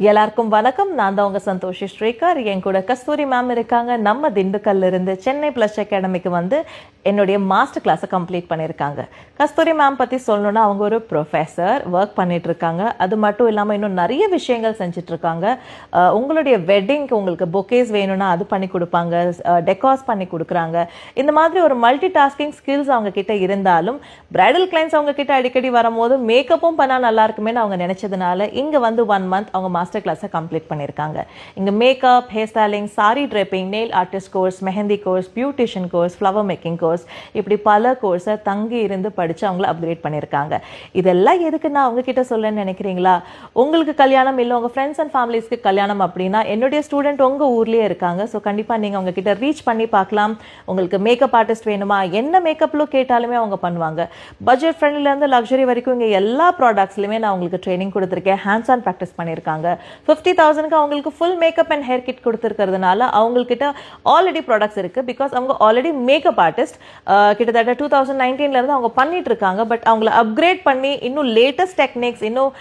எல்லாருக்கும் வணக்கம். நான் தான் உங்க சந்தோஷி ஸ்ரீகர். என் கூட கஸ்தூரி மேம் இருக்காங்க. நம்ம திண்டுக்கல்ல இருந்து சென்னை பிளஸ் அகாடமிக்கு வந்து என்னுடைய மாஸ்டர் கிளாஸை கம்ப்ளீட் பண்ணியிருக்காங்க. கஸ்தூரி மேம் பற்றி சொல்லணும்னா அவங்க ஒரு ப்ரொஃபஸர், ஒர்க் பண்ணிட்டு இருக்காங்க. அது மட்டும் இல்லாமல் இன்னும் நிறைய விஷயங்கள் செஞ்சுட்டு இருக்காங்க. உங்களுடைய வெட்டிங்க்கு உங்களுக்கு பொக்கேஸ் வேணும்னா அது பண்ணி கொடுப்பாங்க, டெக்காஸ் பண்ணி கொடுக்குறாங்க. இந்த மாதிரி ஒரு மல்டி டாஸ்கிங் ஸ்கில்ஸ் அவங்க கிட்ட இருந்தாலும் பிரைடல் கிளைண்ட்ஸ் அவங்க கிட்ட அடிக்கடி வரும்போது மேக்கப்பும் பண்ணால் நல்லா இருக்குமேன்னு அவங்க நினைச்சதுனால இங்கே வந்து 1 month அவங்க மாஸ்டர் கிளாஸை கம்ப்ளீட் பண்ணியிருக்காங்க. இங்கே makeup, hair styling, sari draping, nail artist course, mehndi course, beautician course, flower making course, இப்படி பல கோர்ஸை தங்கி இருந்து படித்து அவங்கள அப்கிரேட் பண்ணியிருக்காங்க. இதெல்லாம் எதுக்கு நான் அவங்க கிட்ட சொல்லணும்னு நினைக்கிறீங்களா? உங்களுக்கு கல்யாணம் இல்லை, உங்கள் ஃப்ரெண்ட்ஸ் அண்ட் ஃபேமிலிஸ்க்கு கல்யாணம் அப்படின்னா என்னுடைய ஸ்டூடெண்ட் உங்கள் ஊர்லேயே இருக்காங்க. ஸோ கண்டிப்பாக நீங்கள் அவங்க கிட்ட ரீச் பண்ணி பார்க்கலாம். உங்களுக்கு மேக்கப் ஆர்டிஸ்ட் வேணுமா, என்ன மேக்கப் லுக் கேட்டாலுமே அவங்க பண்ணுவாங்க. பட்ஜெட் ஃப்ரெண்ட்லேருந்து லக்ஸரி வரைக்கும் இங்கே எல்லா ப்ராடக்ட்ஸ்லையுமே நான் உங்களுக்கு ட்ரைனிங் கொடுத்துருக்கேன். ஹேண்ட்ஸ் ஆன் ப்ராக்டிஸ் பண்ணியிருக்காங்க. 50,000க்கு அவங்களுக்கு full makeup and hair kit கொடுத்துருக்கிறதுனால அவங்கக்கிட்ட ஆல்ரெடி ப்ராடக்ட்ஸ் இருக்குது. பிகாஸ் அவங்க ஆல்ரெடி மேக்கப் ஆர்டிஸ்ட் கிட்டத்தட்ட 2019லேருந்து அவங்க பண்ணிட்டு இருக்காங்க. பட் அவங்கள அப்கிரேட் பண்ணி இன்னும் லேட்டஸ்ட் டெக்னிக்ஸ், இன்னும்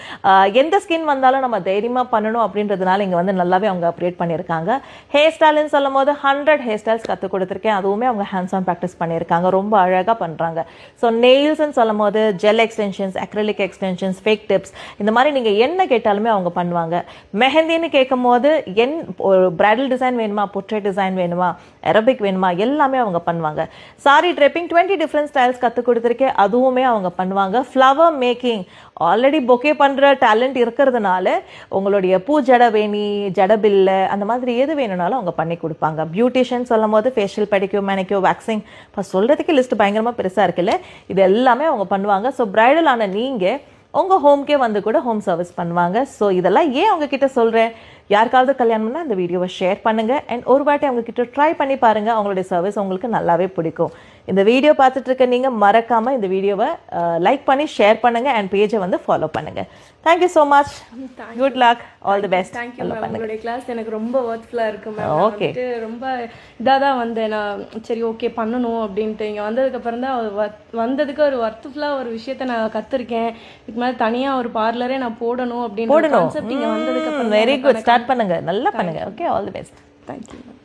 எந்த ஸ்கின் வந்தாலும் நம்ம தைரியமாக பண்ணணும் அப்படின்றதுனால இங்கே வந்து நல்லாவே அவங்க அப்கிரேட் பண்ணியிருக்காங்க. ஹேர் ஸ்டைல்னு சொல்லும் போது 100 ஹேர் ஸ்டைல்ஸ் கற்றுக் கொடுத்துருக்கேன். அதுவுமே அவங்க ஹேண்ட்ஸ் ஆன் ப்ராக்டிஸ் பண்ணியிருக்காங்க. ரொம்ப அழகாக பண்ணுறாங்க. ஸோ நெயில்ஸ்ன்னு சொல்லும் போது gel extensions, acrylic extensions, fake tips, இந்த மாதிரி நீங்கள் என்ன கேட்டாலுமே அவங்க பண்ணுவாங்க. மெஹந்தின்னு கேட்கும் போது பிரைடல் டிசைன் வேணுமா, பொர்ட்ரேட் டிசைன் வேணுமா, அரபிக் வேணுமா, எல்லாமே அவங்க பண்ணுவாங்க. சாரி ட்ரெப்பிங் 20 டிஃப்ரெண்ட் ஸ்டைல்ஸ் கற்றுக் கொடுத்துருக்கேன். அதுவுமே அவங்க பண்ணுவாங்க. ஃப்ளவர் மேக்கிங் ஆல்ரெடி பொக்கே பண்ணுற டேலண்ட் இருக்கிறதுனால உங்களுடைய பூ ஜட வேணி, ஜடபில்லை, அந்த மாதிரி எது வேணும்னாலும் அவங்க பண்ணி கொடுப்பாங்க. பியூட்டிஷியன் சொல்லும் போது ஃபேஷியல், பெடிக்யூ, மேனிக்யூ, வேக்சிங், இப்போ சொல்கிறதுக்கு லிஸ்ட் பயங்கரமாக பெருசாக இருக்குல்ல, இது எல்லாமே அவங்க பண்ணுவாங்க. ஸோ பிரைடல் ஆன நீங்கள் உங்கள் ஹோம்க்கே வந்து கூட ஹோம் சர்வீஸ் பண்ணுவாங்க. ஸோ இதெல்லாம் ஏன் அவங்க கிட்ட சொல்கிறேன், யாருக்காவது கல்யாணம்னா இந்த வீடியோவை ஷேர் பண்ணுங்கள். அண்ட் ஒரு வாட்டி அவங்க கிட்ட ட்ரை பண்ணி பாருங்கள். அவங்களுடைய சர்வீஸ் உங்களுக்கு நல்லாவே பிடிக்கும். இந்த வீடியோ பார்த்துட்டு இருக்க நீங்கள் மறக்காமல் இந்த வீடியோவை லைக் பண்ணி ஷேர் பண்ணுங்கள். அண்ட் பேஜை வந்து ஃபாலோ பண்ணுங்கள். Thank you so much. Good luck, all the best. Thank you ma'am. உங்களுடைய கிளாஸ் எனக்கு ரொம்ப ஒர்த்ஃபுல்லாக இருக்கு மேம். ஓகே, ரொம்ப இதாக தான் வந்தேன் நான். சரி, ஓகே பண்ணணும் அப்படின்ட்டு இங்கே வந்ததுக்கப்புறம் தான் வந்ததுக்கு ஒரு ஒர்த்ஃபுல்லாக ஒரு விஷயத்த நான் கற்றுருக்கேன். இதுக்கு மேலே தனியாக ஒரு பார்லரே நான் போடணும் அப்படின்னு கான்செப்ட் இங்கே வந்ததுக்கப்புறம். வெரி குட், ஸ்டார்ட் பண்ணுங்க, நல்லா பண்ணுங்க. Okay, all the best. Thank you ma'am.